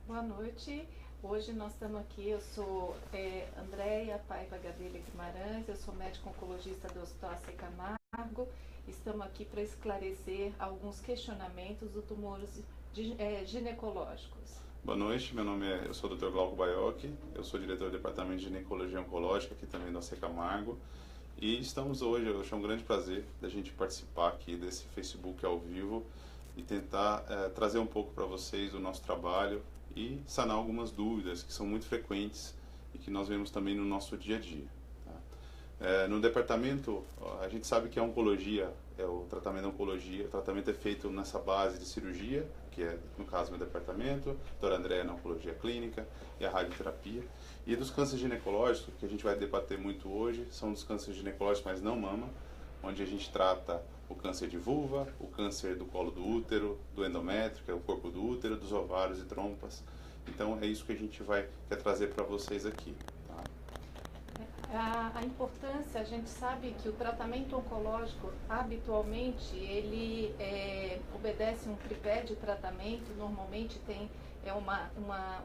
Boa noite. Hoje nós estamos aqui, eu sou Andréia Paiva Gadelha Guimarães, eu sou médico oncologista do Hospital AC Camargo. Estamos aqui para esclarecer alguns questionamentos dos tumores ginecológicos. Boa noite, eu sou o Dr. Glauco Baiocchi, eu sou diretor do Departamento de Ginecologia Oncológica aqui também do AC Camargo. E estamos hoje, eu acho um grande prazer da gente participar aqui desse Facebook ao vivo e tentar trazer um pouco para vocês o nosso trabalho e sanar algumas dúvidas que são muito frequentes e que nós vemos também no nosso dia a dia. Tá? No departamento, a gente sabe que a oncologia, o tratamento da oncologia, o tratamento é feito nessa base de cirurgia, que é, no caso, meu departamento, a doutora Andréia na oncologia clínica e a radioterapia. E dos cânceres ginecológicos, que a gente vai debater muito hoje, são dos cânceres ginecológicos, mas não mama, onde a gente trata o câncer de vulva, o câncer do colo do útero, do endométrio, que é o corpo do útero, dos ovários e trompas. Então é isso que a gente quer trazer para vocês aqui. Tá? A importância, a gente sabe que o tratamento oncológico, habitualmente, ele obedece um tripé de tratamento, normalmente tem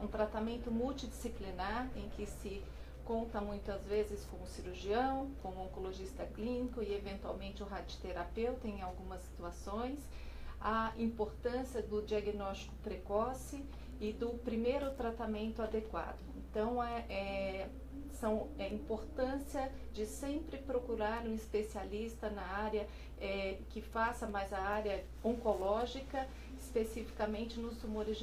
um tratamento multidisciplinar, em que se conta muitas vezes com o cirurgião, com o oncologista clínico e eventualmente o radioterapeuta em algumas situações. A importância do diagnóstico precoce e do primeiro tratamento adequado. Então, a importância de sempre procurar um especialista na área que faça mais a área oncológica, especificamente nos tumores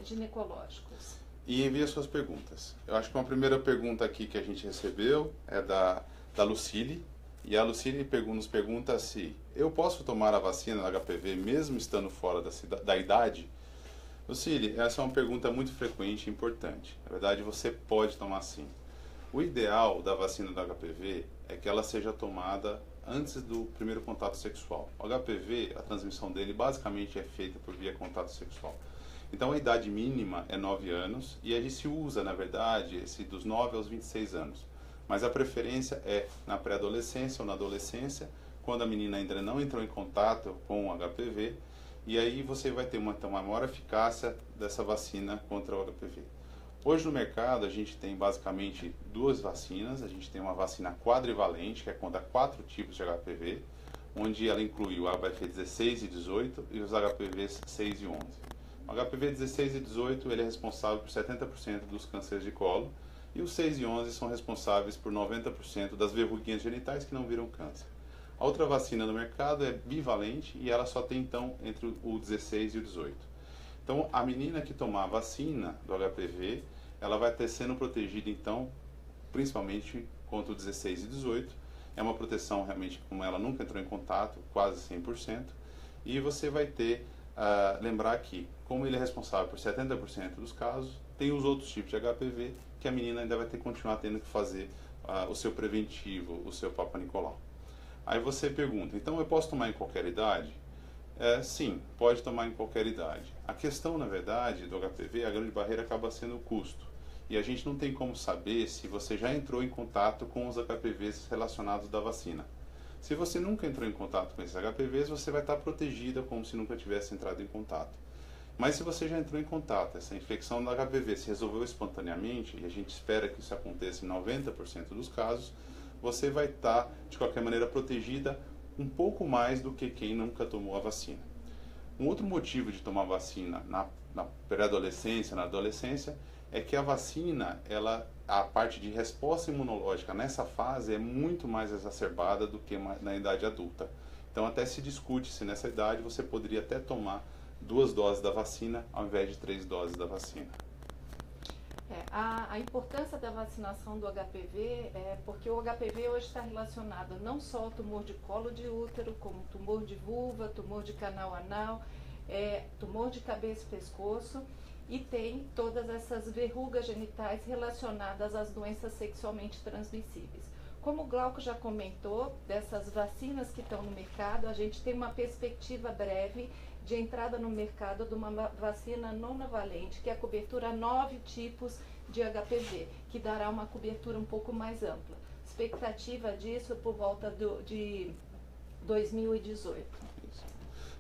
ginecológicos. E envie as suas perguntas. Eu acho que uma primeira pergunta aqui que a gente recebeu é da Lucille. E a Lucille nos pergunta se eu posso tomar a vacina da HPV mesmo estando fora da idade? Lucille, essa é uma pergunta muito frequente e importante. Na verdade, você pode tomar sim. O ideal da vacina da HPV é que ela seja tomada antes do primeiro contato sexual. O HPV, a transmissão dele basicamente é feita por via contato sexual. Então a idade mínima é 9 anos e a gente se usa, na verdade, dos 9 aos 26 anos. Mas a preferência é na pré-adolescência ou na adolescência, quando a menina ainda não entrou em contato com o HPV, e aí você vai ter uma maior eficácia dessa vacina contra o HPV. Hoje no mercado a gente tem basicamente duas vacinas. A gente tem uma vacina quadrivalente, que é contra 4 tipos de HPV, onde ela inclui o HPV 16 e 18 e os HPVs 6 e 11. O HPV 16 e 18 ele é responsável por 70% dos cânceres de colo e os 6 e 11 são responsáveis por 90% das verruguinhas genitais que não viram câncer. A outra vacina no mercado é bivalente e ela só tem então entre o 16 e o 18. Então a menina que tomar a vacina do HPV, ela vai ter sendo protegida então principalmente contra o 16 e 18. É uma proteção realmente como ela nunca entrou em contato, quase 100%. E você vai ter lembrar que, como ele é responsável por 70% dos casos, tem os outros tipos de HPV que a menina ainda vai ter que continuar tendo que fazer o seu preventivo, o seu Papa Nicolau. Aí você pergunta, então eu posso tomar em qualquer idade? Sim, pode tomar em qualquer idade. A questão, na verdade, do HPV, a grande barreira acaba sendo o custo. E a gente não tem como saber se você já entrou em contato com os HPVs relacionados da vacina. Se você nunca entrou em contato com esses HPVs, você vai estar protegida como se nunca tivesse entrado em contato. Mas se você já entrou em contato, essa infecção do HPV se resolveu espontaneamente, e a gente espera que isso aconteça em 90% dos casos, você vai estar, de qualquer maneira, protegida um pouco mais do que quem nunca tomou a vacina. Um outro motivo de tomar vacina na pré-adolescência, na adolescência, é que a vacina, a parte de resposta imunológica nessa fase é muito mais exacerbada do que na idade adulta. Então até se discute se nessa idade você poderia até tomar 2 doses da vacina ao invés de 3 doses da vacina. A importância da vacinação do HPV é porque o HPV hoje está relacionado não só ao tumor de colo de útero, como tumor de vulva, tumor de canal anal, tumor de cabeça e pescoço, e tem todas essas verrugas genitais relacionadas às doenças sexualmente transmissíveis. Como o Glauco já comentou, dessas vacinas que estão no mercado, a gente tem uma perspectiva breve de entrada no mercado de uma vacina nonavalente, que é a cobertura 9 tipos de HPV, que dará uma cobertura um pouco mais ampla. Expectativa disso por volta de 2018.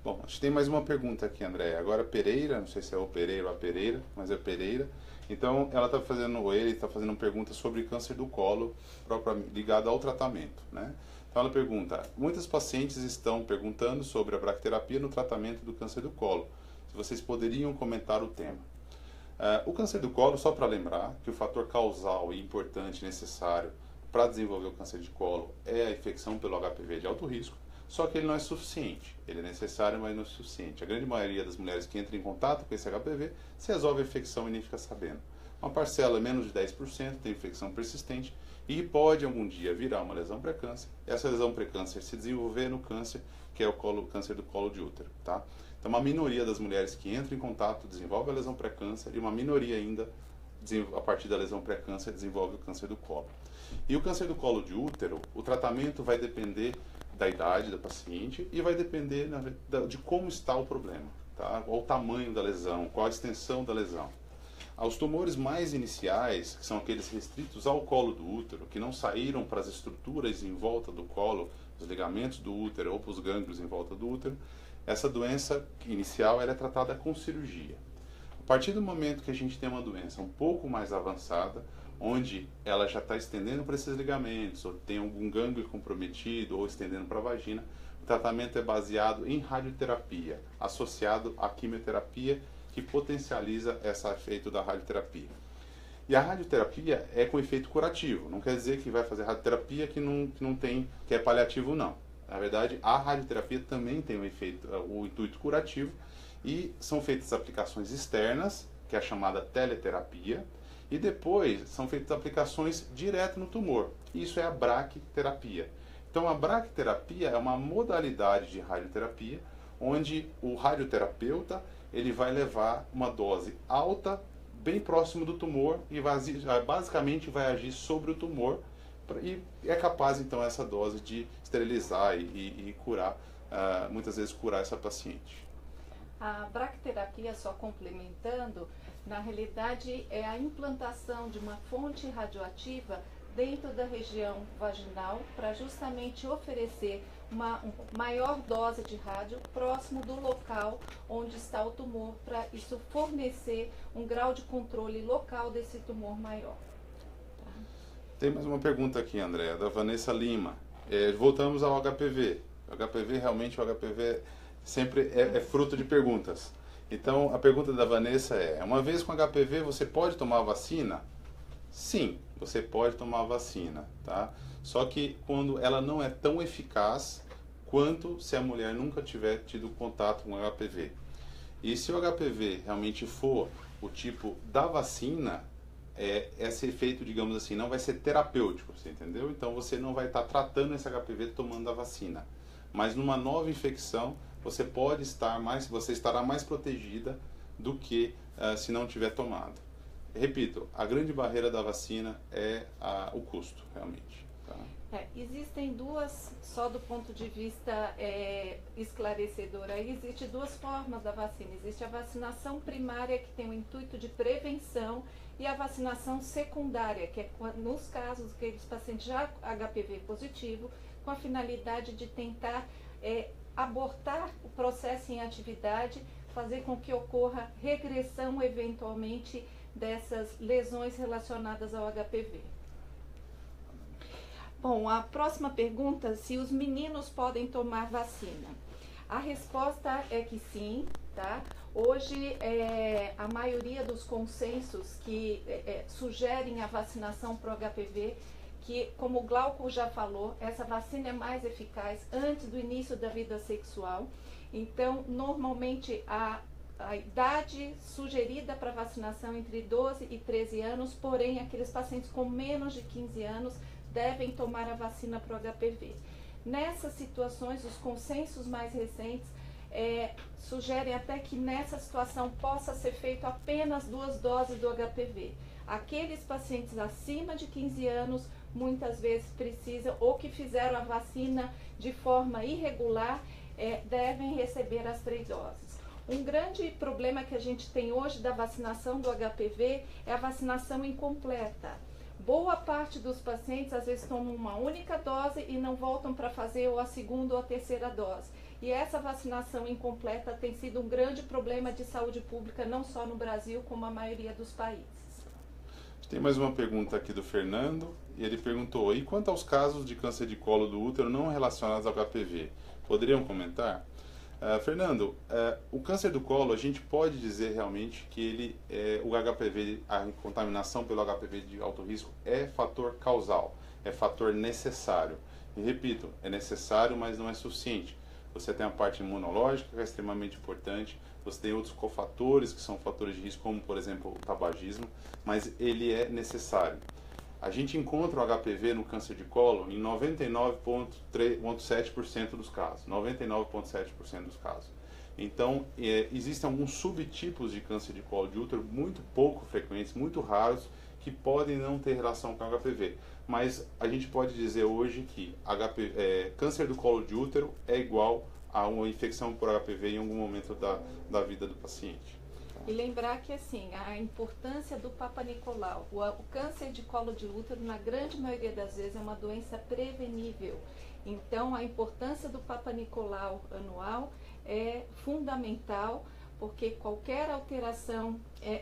Bom, a gente tem mais uma pergunta aqui, André. Agora Pereira, não sei se é o Pereira ou a Pereira, mas é Pereira. Então, ela está fazendo, ou ele está fazendo uma pergunta sobre câncer do colo, ligado ao tratamento, né? Então, ela pergunta, muitas pacientes estão perguntando sobre a bracterapia no tratamento do câncer do colo. Se vocês poderiam comentar o tema. O câncer do colo, só para lembrar, que o fator causal e importante necessário para desenvolver o câncer de colo é a infecção pelo HPV de alto risco, só que ele não é suficiente. Ele é necessário, mas não é suficiente. A grande maioria das mulheres que entram em contato com esse HPV se resolve a infecção e nem fica sabendo. Uma parcela, menos de 10%, tem infecção persistente e pode algum dia virar uma lesão pré-câncer. Essa lesão pré-câncer se desenvolver no câncer, que é o câncer do colo de útero, tá? Então, uma minoria das mulheres que entram em contato desenvolve a lesão pré-câncer e uma minoria ainda, a partir da lesão pré-câncer, desenvolve o câncer do colo. E o câncer do colo de útero, o tratamento vai depender da idade da paciente e vai depender de como está o problema, tá? Qual o tamanho da lesão, qual a extensão da lesão. Os tumores mais iniciais, que são aqueles restritos ao colo do útero, que não saíram para as estruturas em volta do colo, os ligamentos do útero ou para os gânglios em volta do útero, essa doença inicial ela é tratada com cirurgia. A partir do momento que a gente tem uma doença um pouco mais avançada, onde ela já está estendendo para esses ligamentos, ou tem algum gânglio comprometido, ou estendendo para a vagina, o tratamento é baseado em radioterapia, associado à quimioterapia, que potencializa esse efeito da radioterapia. E a radioterapia é com efeito curativo, não quer dizer que vai fazer radioterapia que é paliativo, não. Na verdade, a radioterapia também tem o intuito curativo, e são feitas aplicações externas, que é a chamada teleterapia, e depois são feitas aplicações direto no tumor. Isso é a bracterapia. Então, a bracterapia é uma modalidade de radioterapia, onde o radioterapeuta ele vai levar uma dose alta, bem próximo do tumor, e basicamente vai agir sobre o tumor, e é capaz, então, essa dose de esterilizar e curar, muitas vezes curar essa paciente. A bracterapia, só complementando, na realidade é a implantação de uma fonte radioativa dentro da região vaginal para justamente oferecer uma maior dose de rádio próximo do local onde está o tumor, para isso fornecer um grau de controle local desse tumor maior. Tá? Tem mais uma pergunta aqui, André, da Vanessa Lima. Voltamos ao HPV. O HPV sempre é fruto de perguntas. Então, a pergunta da Vanessa uma vez com HPV, você pode tomar a vacina? Sim, você pode tomar a vacina, tá? Só que quando ela não é tão eficaz quanto se a mulher nunca tiver tido contato com o HPV. E se o HPV realmente for o tipo da vacina, esse efeito, digamos assim, não vai ser terapêutico, você entendeu? Então, você não vai estar tratando esse HPV tomando a vacina. Mas numa nova infecção, você estará mais protegida do que se não tiver tomado. Repito, a grande barreira da vacina é o custo, realmente. Tá? Existem duas, só do ponto de vista esclarecedor, existem duas formas da vacina. Existe a vacinação primária, que tem o intuito de prevenção, e a vacinação secundária, que é nos casos aqueles pacientes já HPV positivo, com a finalidade de tentar abortar o processo em atividade, fazer com que ocorra regressão eventualmente dessas lesões relacionadas ao HPV. Bom, a próxima pergunta, se os meninos podem tomar vacina. A resposta é que sim, tá? Hoje, a maioria dos consensos que sugerem a vacinação para o HPV, que, como o Glauco já falou, essa vacina é mais eficaz antes do início da vida sexual. Então, normalmente, a idade sugerida para vacinação entre 12 e 13 anos, porém, aqueles pacientes com menos de 15 anos devem tomar a vacina para o HPV. Nessas situações, os consensos mais recentes sugerem até que nessa situação possa ser feito apenas 2 doses do HPV. Aqueles pacientes acima de 15 anos, muitas vezes precisam, ou que fizeram a vacina de forma irregular, devem receber as 3 doses. Um grande problema que a gente tem hoje da vacinação do HPV é a vacinação incompleta. Boa parte dos pacientes às vezes tomam uma única dose e não voltam para fazer ou a segunda ou a terceira dose. E essa vacinação incompleta tem sido um grande problema de saúde pública, não só no Brasil, como a maioria dos países. Tem mais uma pergunta aqui do Fernando, e ele perguntou: e quanto aos casos de câncer de colo do útero não relacionados ao HPV? Poderiam comentar? Fernando, o câncer do colo, a gente pode dizer realmente que o HPV, a contaminação pelo HPV de alto risco é fator causal, é fator necessário. E repito, é necessário, mas não é suficiente. Você tem a parte imunológica, que é extremamente importante, você tem outros cofatores, que são fatores de risco, como por exemplo o tabagismo, mas ele é necessário. A gente encontra o HPV no câncer de colo em 99,7% dos casos. 99,7% dos casos. Então, existem alguns subtipos de câncer de colo de útero muito pouco frequentes, muito raros, que podem não ter relação com HPV. Mas a gente pode dizer hoje que câncer do colo de útero é igual a uma infecção por HPV em algum momento da vida do paciente. E lembrar que assim, a importância do Papa Nicolau, o câncer de colo de útero, na grande maioria das vezes, é uma doença prevenível. Então, a importância do Papa Nicolau anual é fundamental, porque qualquer alteração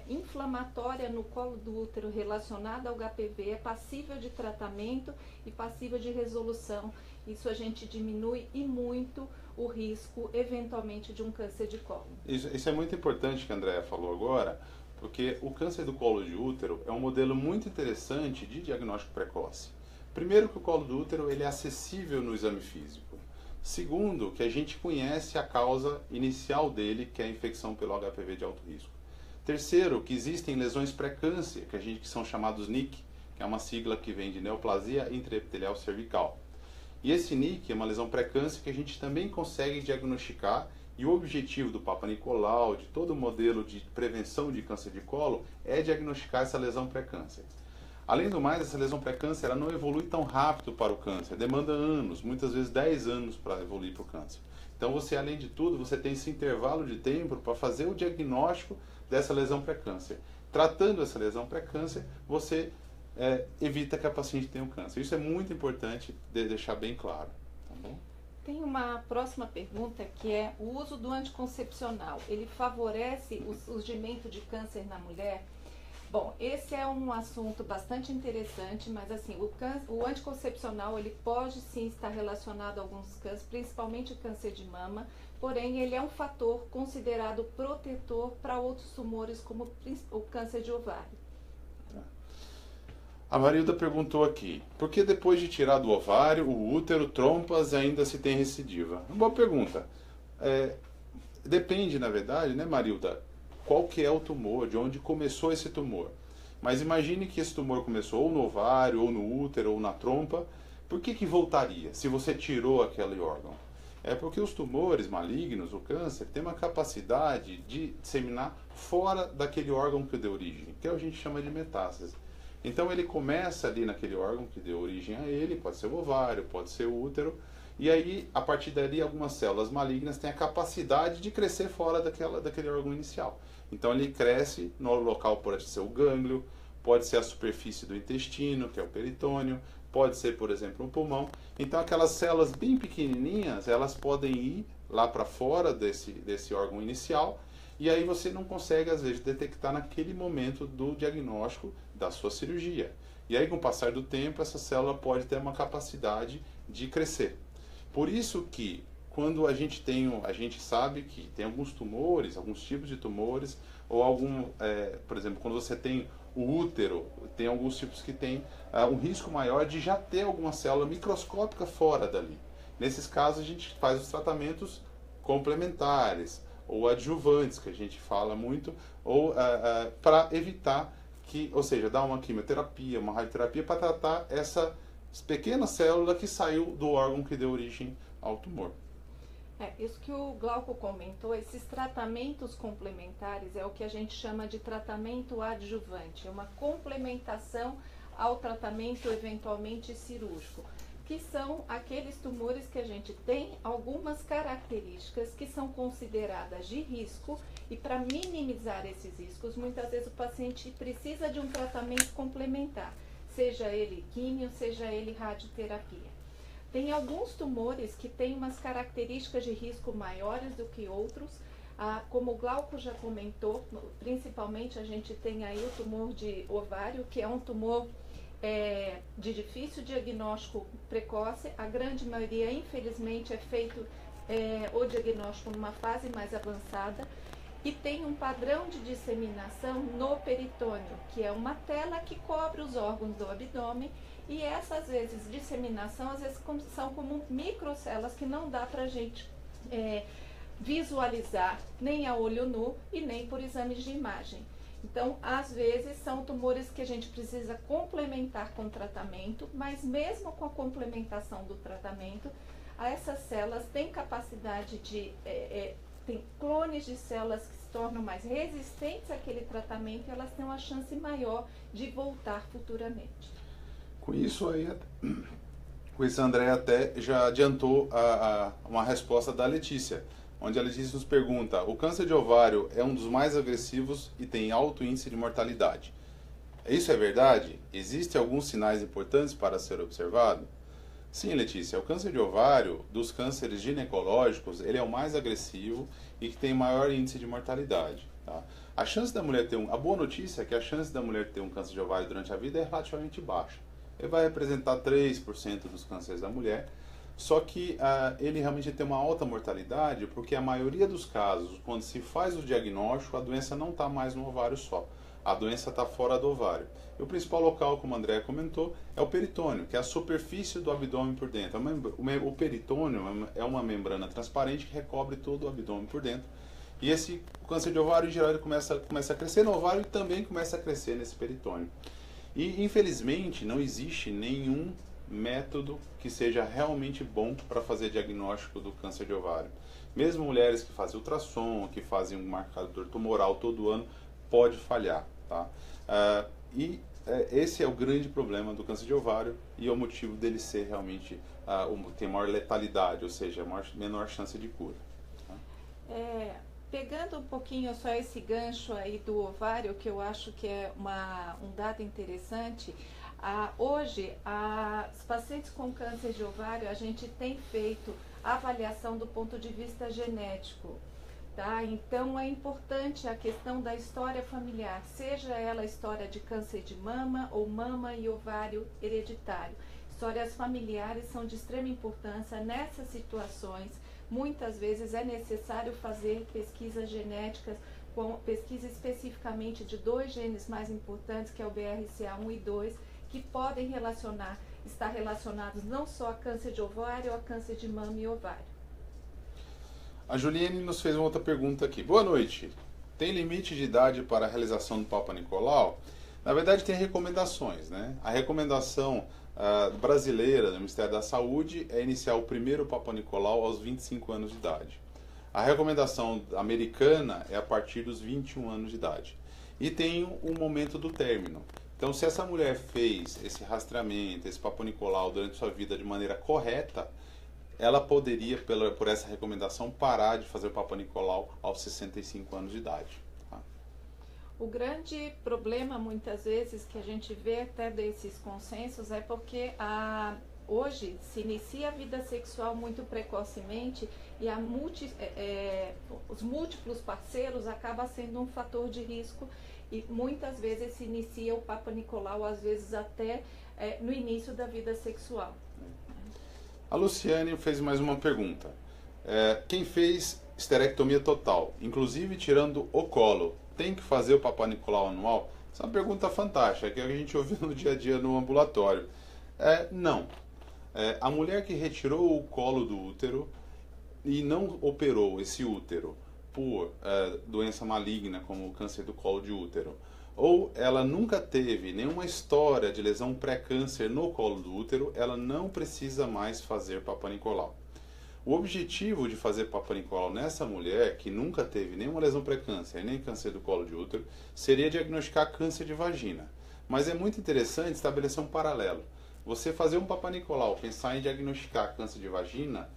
inflamatória no colo do útero relacionada ao HPV é passível de tratamento e passível de resolução. Isso a gente diminui e muito o risco, eventualmente, de um câncer de colo. Isso é muito importante que a Andrea falou agora, porque o câncer do colo de útero é um modelo muito interessante de diagnóstico precoce. Primeiro, que o colo do útero ele é acessível no exame físico. Segundo, que a gente conhece a causa inicial dele, que é a infecção pelo HPV de alto risco. Terceiro, que existem lesões pré-câncer, que são chamados NIC, que é uma sigla que vem de neoplasia intraepitelial cervical. E esse NIC é uma lesão pré-câncer que a gente também consegue diagnosticar, e o objetivo do Papa Nicolau, de todo o modelo de prevenção de câncer de colo, é diagnosticar essa lesão pré-câncer. Além do mais, essa lesão pré-câncer ela não evolui tão rápido para o câncer, demanda anos, muitas vezes 10 anos para evoluir para o câncer. Então você, além de tudo, você tem esse intervalo de tempo para fazer o diagnóstico dessa lesão pré-câncer. Tratando essa lesão pré-câncer, você evita que a paciente tenha o câncer. Isso é muito importante de deixar bem claro. Tá bom? Tem uma próxima pergunta que é: o uso do anticoncepcional, ele favorece o surgimento de câncer na mulher? Bom, esse é um assunto bastante interessante, mas assim, o anticoncepcional ele pode sim estar relacionado a alguns cânceres, principalmente o câncer de mama, porém ele é um fator considerado protetor para outros tumores, como o câncer de ovário. A Marilda perguntou aqui: por que depois de tirar do ovário, o útero, trompas, ainda se tem recidiva? Uma boa pergunta. Depende, na verdade, né, Marilda, qual que é o tumor, de onde começou esse tumor. Mas imagine que esse tumor começou ou no ovário, ou no útero, ou na trompa. Por que voltaria, se você tirou aquele órgão? É porque os tumores malignos, o câncer, tem uma capacidade de disseminar fora daquele órgão que deu origem, que a gente chama de metástase. Então ele começa ali naquele órgão que deu origem a ele, pode ser o ovário, pode ser o útero, e aí a partir dali algumas células malignas têm a capacidade de crescer fora daquele órgão inicial. Então ele cresce no local, pode ser o gânglio, pode ser a superfície do intestino, que é o peritônio, pode ser, por exemplo, um pulmão. Então aquelas células bem pequenininhas, elas podem ir lá para fora desse órgão inicial, e aí você não consegue, às vezes, detectar naquele momento do diagnóstico da sua cirurgia. E aí, com o passar do tempo, essa célula pode ter uma capacidade de crescer. Por isso que, quando a gente sabe que tem alguns tumores, alguns tipos de tumores, ou por exemplo, quando você tem o útero, tem alguns tipos que tem um risco maior de já ter alguma célula microscópica fora dali. Nesses casos, a gente faz os tratamentos complementares, ou adjuvantes, que a gente fala muito, ou para evitar ou seja, dar uma quimioterapia, uma radioterapia para tratar essa pequena célula que saiu do órgão que deu origem ao tumor. Isso que o Glauco comentou, esses tratamentos complementares é o que a gente chama de tratamento adjuvante, é uma complementação ao tratamento eventualmente cirúrgico, que são aqueles tumores que a gente tem algumas características que são consideradas de risco, e para minimizar esses riscos, muitas vezes o paciente precisa de um tratamento complementar, seja ele químio, seja ele radioterapia. Tem alguns tumores que têm umas características de risco maiores do que outros, como o Glauco já comentou, principalmente a gente tem aí o tumor de ovário, que é um tumor de difícil diagnóstico precoce. A grande maioria, infelizmente, é feito o diagnóstico numa fase mais avançada, e tem um padrão de disseminação no peritônio, que é uma tela que cobre os órgãos do abdômen, e essas vezes disseminação às vezes são como microcélulas que não dá para a gente visualizar nem a olho nu e nem por exames de imagem. Então, às vezes, são tumores que a gente precisa complementar com o tratamento, mas mesmo com a complementação do tratamento, essas células têm capacidade de... tem clones de células que se tornam mais resistentes àquele tratamento, e elas têm uma chance maior de voltar futuramente. Com isso, André até já adiantou uma resposta da Letícia, onde a Letícia nos pergunta: o câncer de ovário é um dos mais agressivos e tem alto índice de mortalidade. Isso é verdade? Existem alguns sinais importantes para ser observado? Sim, Letícia, o câncer de ovário, dos cânceres ginecológicos, ele é o mais agressivo e que tem maior índice de mortalidade. Tá? A chance da mulher ter a boa notícia é que a chance da mulher ter um câncer de ovário durante a vida é relativamente baixa. Ele vai representar 3% dos cânceres da mulher, só que ele realmente tem uma alta mortalidade, porque a maioria dos casos, quando se faz o diagnóstico, a doença não está mais no ovário só. A doença está fora do ovário. E o principal local, como a Andrea comentou, é o peritônio, que é a superfície do abdômen por dentro. O peritônio é uma membrana transparente que recobre todo o abdômen por dentro. E o câncer de ovário, em geral, ele começa a crescer no ovário e também começa a crescer nesse peritônio. E, infelizmente, não existe nenhum método que seja realmente bom para fazer diagnóstico do câncer de ovário. Mesmo mulheres que fazem ultrassom, que fazem um marcador tumoral todo ano, pode falhar. Tá? Esse é o grande problema do câncer de ovário e é o motivo dele ser realmente tem maior letalidade, ou seja, menor chance de cura. Tá? Pegando um pouquinho só esse gancho aí do ovário, que eu acho que é um dado interessante, hoje, os pacientes com câncer de ovário, a gente tem feito avaliação do ponto de vista genético. Tá? Então, é importante a questão da história familiar, seja ela história de câncer de mama ou mama e ovário hereditário. Histórias familiares são de extrema importância nessas situações. Muitas vezes é necessário fazer pesquisas genéticas, pesquisa especificamente de 2 genes mais importantes, que é o BRCA1 e 2, que podem estar relacionados não só a câncer de ovário, a câncer de mama e ovário. A Juliane nos fez uma outra pergunta aqui. Boa noite. Tem limite de idade para a realização do Papa Nicolau? Na verdade, tem recomendações, né? A recomendação brasileira do Ministério da Saúde é iniciar o primeiro Papa Nicolau aos 25 anos de idade. A recomendação americana é a partir dos 21 anos de idade. E tem o momento do término. Então, se essa mulher fez esse rastreamento, esse Papa Nicolau durante sua vida de maneira correta, ela poderia, por essa recomendação, parar de fazer o Papa Nicolau aos 65 anos de idade. Tá? O grande problema, muitas vezes, que a gente vê até desses consensos é porque hoje se inicia a vida sexual muito precocemente e os múltiplos parceiros acaba sendo um fator de risco, e muitas vezes se inicia o Papa Nicolau, às vezes até no início da vida sexual. A Luciane fez mais uma pergunta. Quem fez esterectomia total, inclusive tirando o colo, tem que fazer o Papa Nicolau anual? Essa é uma pergunta fantástica, que a gente ouviu no dia a dia no ambulatório. Não. A mulher que retirou o colo do útero e não operou esse útero por doença maligna, como o câncer do colo de útero, ou ela nunca teve nenhuma história de lesão pré-câncer no colo do útero, ela não precisa mais fazer Papa Nicolau. O objetivo de fazer Papa Nicolau nessa mulher, que nunca teve nenhuma lesão pré-câncer, nem câncer do colo de útero, seria diagnosticar câncer de vagina. Mas é muito interessante estabelecer um paralelo. Você fazer um Papa Nicolau, pensar em diagnosticar câncer de vagina,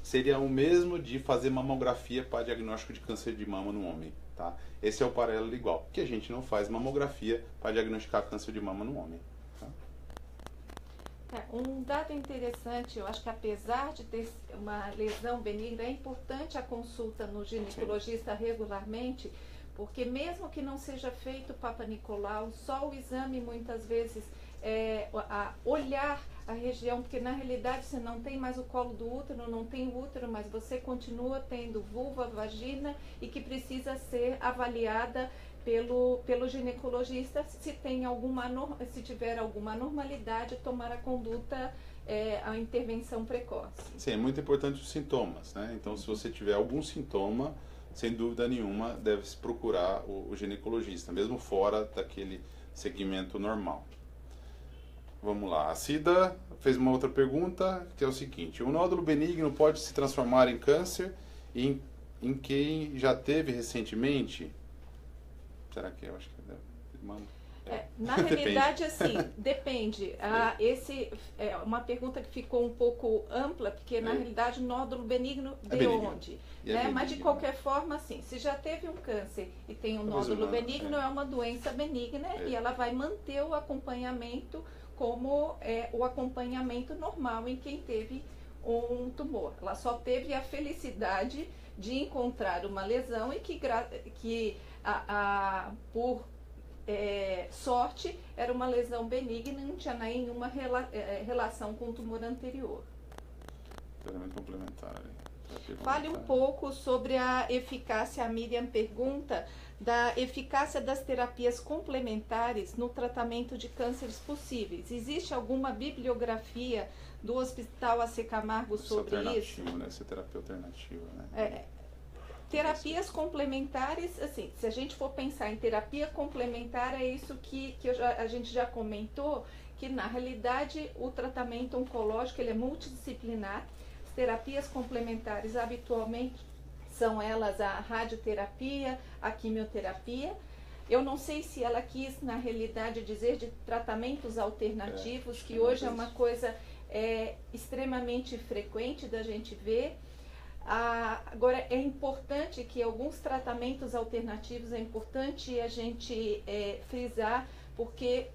seria o mesmo de fazer mamografia para diagnóstico de câncer de mama no homem. Tá? Esse é o paralelo igual, que a gente não faz mamografia para diagnosticar câncer de mama no homem. Tá? Um dado interessante, eu acho que apesar de ter uma lesão benigna, é importante a consulta no ginecologista regularmente, porque mesmo que não seja feito o Papa Nicolau, só o exame muitas vezes olhar a região, porque na realidade você não tem mais o colo do útero, não tem útero, mas você continua tendo vulva, vagina e que precisa ser avaliada pelo ginecologista se tiver alguma anormalidade, tomar a conduta, a intervenção precoce. Sim, é muito importante os sintomas, né? Então, se você tiver algum sintoma, sem dúvida nenhuma, deve-se procurar o ginecologista, mesmo fora daquele segmento normal. Vamos lá, a Cida fez uma outra pergunta, que é o seguinte: o nódulo benigno pode se transformar em câncer em quem já teve recentemente? Será que eu acho que na realidade, assim, depende. Esse é uma pergunta que ficou um pouco ampla, porque na realidade o nódulo benigno de onde? Né? Mas de qualquer forma, assim, se já teve um câncer e tem um nódulo benigno, é uma doença benigna e ela vai manter o acompanhamento como o acompanhamento normal em quem teve um tumor. Ela só teve a felicidade de encontrar uma lesão e que por sorte era uma lesão benigna e não tinha nenhuma relação com o tumor anterior. Tratamento complementar. Fale um pouco sobre a eficácia. A Miriam pergunta da eficácia das terapias complementares no tratamento de cânceres possíveis. Existe alguma bibliografia do Hospital AC Camargo sobre isso? Né? Essa terapia alternativa, né? Terapias complementares, assim, se a gente for pensar em terapia complementar, é isso que a gente já comentou, que na realidade o tratamento oncológico ele é multidisciplinar. As terapias complementares habitualmente são elas a radioterapia, a quimioterapia. Eu não sei se ela quis, na realidade, dizer de tratamentos alternativos, que hoje é uma coisa extremamente frequente da gente ver. Agora, é importante que alguns tratamentos alternativos, é importante a gente frisar, porque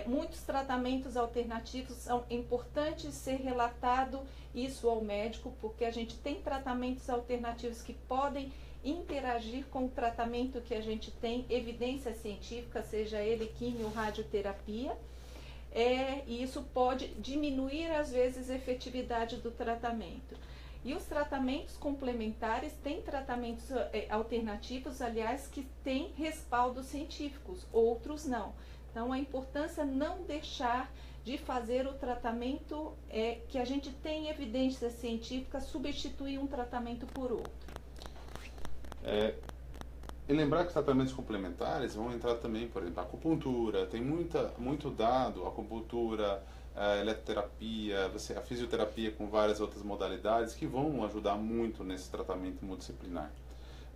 muitos tratamentos alternativos são importantes ser relatado isso ao médico, porque a gente tem tratamentos alternativos que podem interagir com o tratamento que a gente tem, evidência científica, seja ele quimio ou radioterapia, e isso pode diminuir, às vezes, a efetividade do tratamento. E os tratamentos complementares têm tratamentos alternativos, aliás, que têm respaldos científicos, outros não. Então, a importância não deixar de fazer o tratamento que a gente tem evidência científica, substituir um tratamento por outro. E lembrar que os tratamentos complementares vão entrar também, por exemplo, a acupuntura, tem muito dado, acupuntura, a eletroterapia, a fisioterapia com várias outras modalidades que vão ajudar muito nesse tratamento multidisciplinar.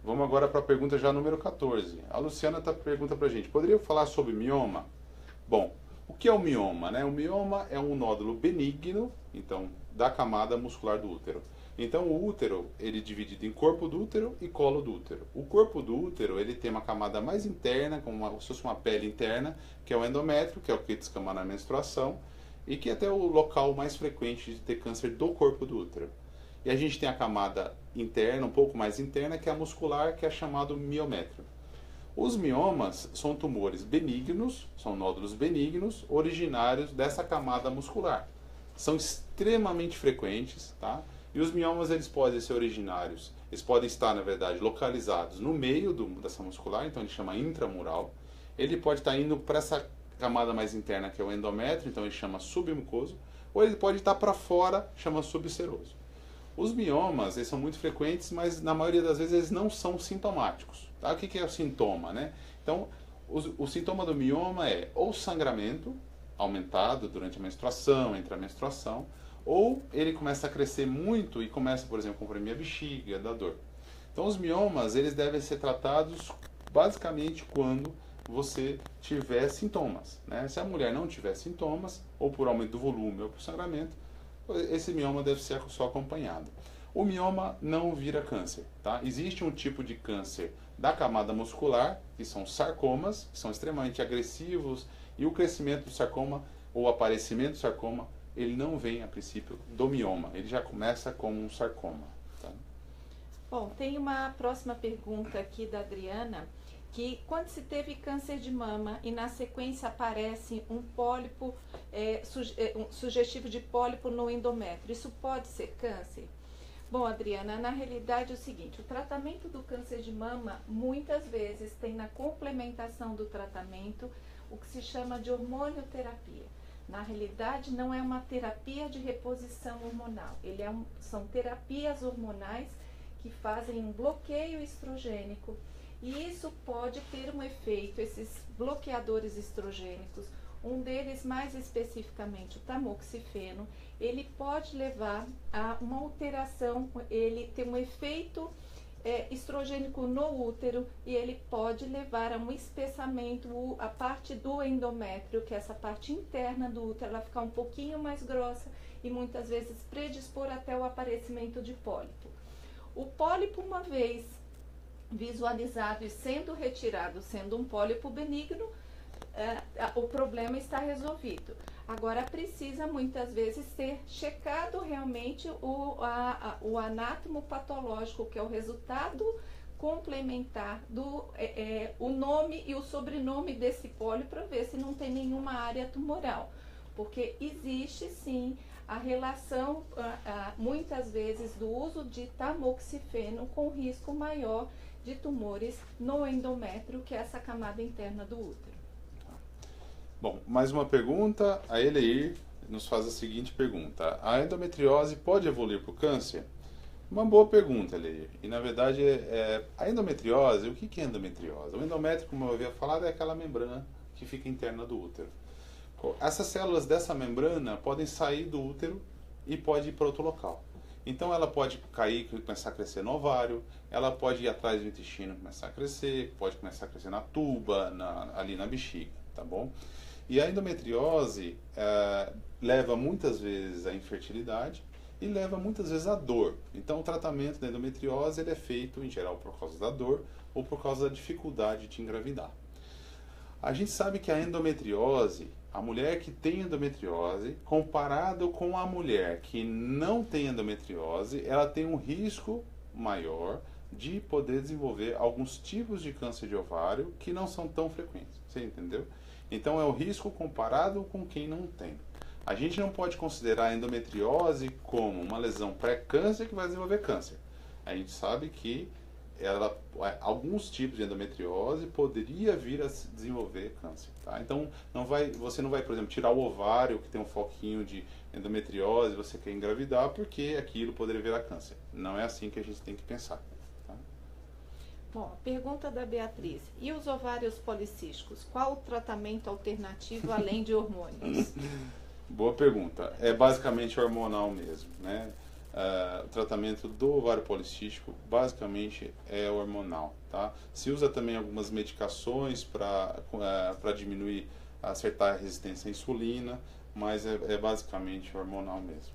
Vamos agora para a pergunta já número 14. A Luciana pergunta para a gente: poderia falar sobre mioma? Bom, o que é o mioma, né? O mioma é um nódulo benigno, então, da camada muscular do útero. Então, o útero, ele é dividido em corpo do útero e colo do útero. O corpo do útero, ele tem uma camada mais interna, como se fosse uma pele interna, que é o endométrio, que é o que descama na menstruação, e que é até o local mais frequente de ter câncer do corpo do útero. E a gente tem a camada interna, um pouco mais interna, que é a muscular, que é chamado miométrio. Os miomas são tumores benignos, são nódulos benignos, originários dessa camada muscular. São extremamente frequentes, tá? E os miomas, eles podem ser originários, eles podem estar, na verdade, localizados no meio dessa muscular, então ele chama intramural. Ele pode estar indo para essa camada mais interna, que é o endométrio, então ele chama submucoso, ou ele pode estar para fora, chama subseroso. Os miomas, eles são muito frequentes, mas na maioria das vezes eles não são sintomáticos. Tá? O que é o sintoma, né? Então, o sintoma do mioma é ou sangramento aumentado durante a menstruação, entre a menstruação, ou ele começa a crescer muito e começa, por exemplo, a comprimir a bexiga, dar dor. Então, os miomas, eles devem ser tratados basicamente quando você tiver sintomas, né? Se a mulher não tiver sintomas, ou por aumento do volume ou por sangramento, esse mioma deve ser só acompanhado. O mioma não vira câncer, tá? Existe um tipo de câncer da camada muscular, que são sarcomas, que são extremamente agressivos, e o crescimento do sarcoma, ou o aparecimento do sarcoma, ele não vem, a princípio, do mioma, ele já começa como um sarcoma. Tá? Bom, tem uma próxima pergunta aqui da Adriana, que quando se teve câncer de mama e na sequência aparece um pólipo, um sugestivo de pólipo no endométrio, isso pode ser câncer? Bom, Adriana, na realidade é o seguinte, o tratamento do câncer de mama muitas vezes tem na complementação do tratamento o que se chama de hormonioterapia. Na realidade não é uma terapia de reposição hormonal, são terapias hormonais que fazem um bloqueio estrogênico e isso pode ter um efeito, esses bloqueadores estrogênicos, um deles mais especificamente o tamoxifeno, ele pode levar a uma alteração, ele tem um efeito estrogênico no útero e ele pode levar a um espessamento, a parte do endométrio, que é essa parte interna do útero, ela ficar um pouquinho mais grossa e muitas vezes predispor até o aparecimento de pólipo. O pólipo, uma vez visualizado e sendo retirado, sendo um pólipo benigno, o problema está resolvido. Agora precisa muitas vezes ser checado realmente o anátomo patológico, que é o resultado complementar do o nome e o sobrenome desse pólipo, para ver se não tem nenhuma área tumoral, porque existe sim a relação muitas vezes do uso de tamoxifeno com risco maior de tumores no endométrio, que é essa camada interna do útero. Bom, mais uma pergunta. A Eleir nos faz a seguinte pergunta: a endometriose pode evoluir para o câncer? Uma boa pergunta, Eleir. E na verdade, a endometriose, o que é endometriose? O endométrio, como eu havia falado, é aquela membrana que fica interna do útero. Essas células dessa membrana podem sair do útero e pode ir para outro local. Então ela pode cair e começar a crescer no ovário, ela pode ir atrás do intestino e começar a crescer, pode começar a crescer na tuba, ali na bexiga, tá bom? E a endometriose leva muitas vezes à infertilidade e leva muitas vezes à dor. Então o tratamento da endometriose ele é feito em geral por causa da dor ou por causa da dificuldade de engravidar. A gente sabe que a endometriose, a mulher que tem endometriose, comparado com a mulher que não tem endometriose, ela tem um risco maior de poder desenvolver alguns tipos de câncer de ovário que não são tão frequentes. Você entendeu? Então é o risco comparado com quem não tem. A gente não pode considerar a endometriose como uma lesão pré-câncer que vai desenvolver câncer. A gente sabe que alguns tipos de endometriose poderia vir a desenvolver câncer. Tá? Então você não vai, por exemplo, tirar o ovário que tem um foquinho de endometriose, você quer engravidar porque aquilo poderia virar câncer. Não é assim que a gente tem que pensar. Tá? Bom, pergunta da Beatriz: e os ovários policísticos? Qual o tratamento alternativo além de hormônios? Boa pergunta. É basicamente hormonal mesmo, né? O tratamento do ovário policístico basicamente é hormonal, tá? Se usa também algumas medicações para diminuir, acertar a resistência à insulina, mas é basicamente hormonal mesmo.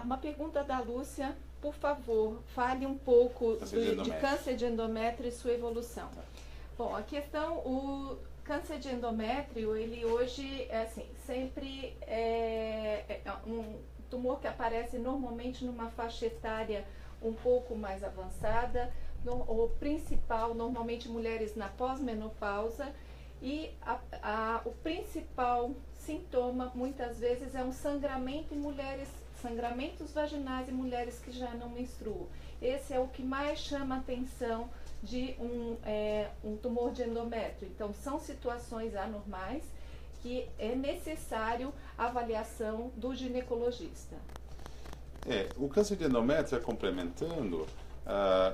Uma pergunta da Lúcia: por favor, fale um pouco de câncer de endométrio e sua evolução. Bom, a questão, o câncer de endométrio, ele hoje sempre é um tumor que aparece normalmente numa faixa etária um pouco mais avançada, o principal, normalmente mulheres na pós-menopausa, e o principal sintoma muitas vezes é um sangramento em mulheres, sangramentos vaginais em mulheres que já não menstruam. Esse é o que mais chama a atenção de um tumor de endométrio. Então são situações anormais que é necessário a avaliação do ginecologista. O câncer de endométrio, complementando,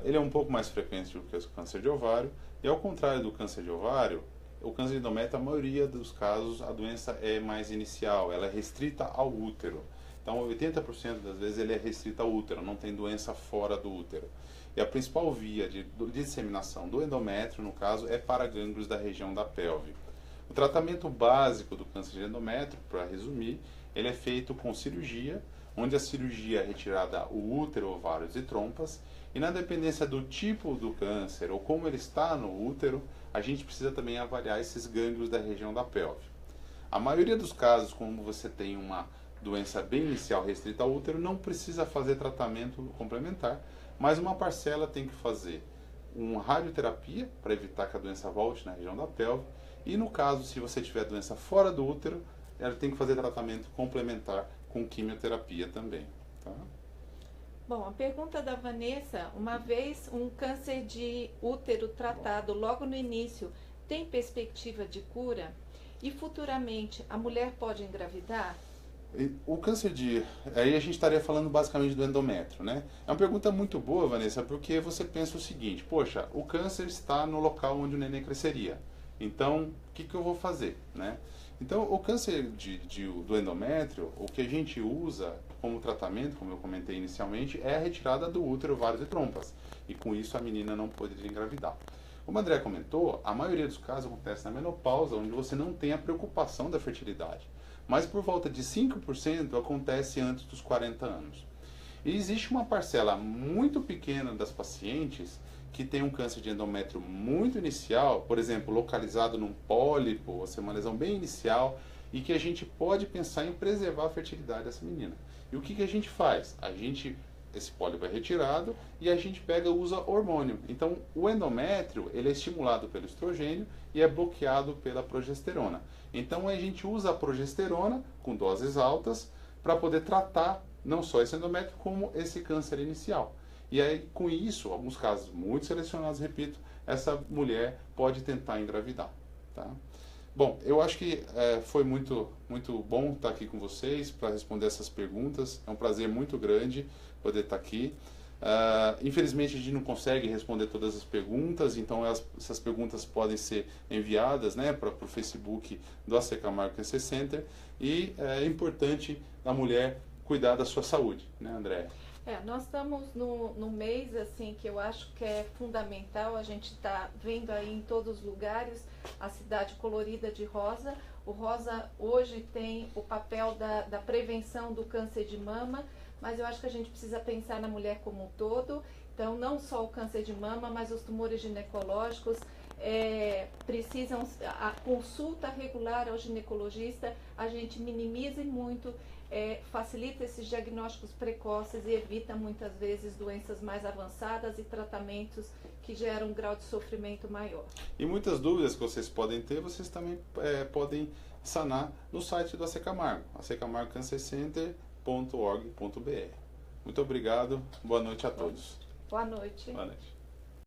ele é um pouco mais frequente do que o câncer de ovário, e ao contrário do câncer de ovário, o câncer de endométrio, a maioria dos casos, a doença é mais inicial, ela é restrita ao útero. Então 80% das vezes ele é restrito ao útero, não tem doença fora do útero. E a principal via de disseminação do endométrio, no caso, é para gânglios da região da pelve. O tratamento básico do câncer de endométrio, para resumir, ele é feito com cirurgia, onde a cirurgia é retirada o útero, ovários e trompas, e na dependência do tipo do câncer ou como ele está no útero, a gente precisa também avaliar esses gânglios da região da pelve. A maioria dos casos, como você tem uma doença bem inicial restrita ao útero, não precisa fazer tratamento complementar, mas uma parcela tem que fazer uma radioterapia para evitar que a doença volte na região da pelve, e no caso, se você tiver doença fora do útero, ela tem que fazer tratamento complementar com quimioterapia também. Tá? Bom, a pergunta da Vanessa: uma vez um câncer de útero tratado logo no início, tem perspectiva de cura? E futuramente a mulher pode engravidar? O câncer de... Aí a gente estaria falando basicamente do endométrio, né? É uma pergunta muito boa, Vanessa, porque você pensa o seguinte: poxa, o câncer está no local onde o neném cresceria. Então, o que eu vou fazer, né? Então, o câncer do endométrio, o que a gente usa como tratamento, como eu comentei inicialmente, é a retirada do útero, ovários e trompas. E com isso a menina não poderia engravidar. Como a André comentou, a maioria dos casos acontece na menopausa, onde você não tem a preocupação da fertilidade. Mas por volta de 5% acontece antes dos 40 anos. E existe uma parcela muito pequena das pacientes que tem um câncer de endométrio muito inicial, por exemplo, localizado num pólipo, ou seja, uma lesão bem inicial, e que a gente pode pensar em preservar a fertilidade dessa menina. E o que a gente faz? Esse pólipo é retirado e a gente usa hormônio. Então, o endométrio, ele é estimulado pelo estrogênio e é bloqueado pela progesterona. Então, a gente usa a progesterona com doses altas para poder tratar não só esse endométrio, como esse câncer inicial. E aí, com isso, alguns casos muito selecionados, repito, essa mulher pode tentar engravidar. Tá? Bom, eu acho que foi muito bom estar aqui com vocês para responder essas perguntas. É um prazer muito grande poder estar aqui. Infelizmente a gente não consegue responder todas as perguntas, então essas perguntas podem ser enviadas, né, para o Facebook do AC Camargo Cancer Center, e é importante a mulher cuidar da sua saúde, né, André? Nós estamos no mês assim que eu acho que é fundamental. A gente está vendo aí em todos os lugares a cidade colorida de rosa. O rosa hoje tem o papel da prevenção do câncer de mama, mas eu acho que a gente precisa pensar na mulher como um todo. Então, não só o câncer de mama, mas os tumores ginecológicos precisam a consulta regular ao ginecologista. A gente minimize muito, facilita esses diagnósticos precoces e evita muitas vezes doenças mais avançadas e tratamentos que geram um grau de sofrimento maior. E muitas dúvidas que vocês podem ter, vocês também podem sanar no site do AC Camargo, accamargocancercenter.org.br. Muito obrigado, boa noite a todos. Boa noite. Boa noite.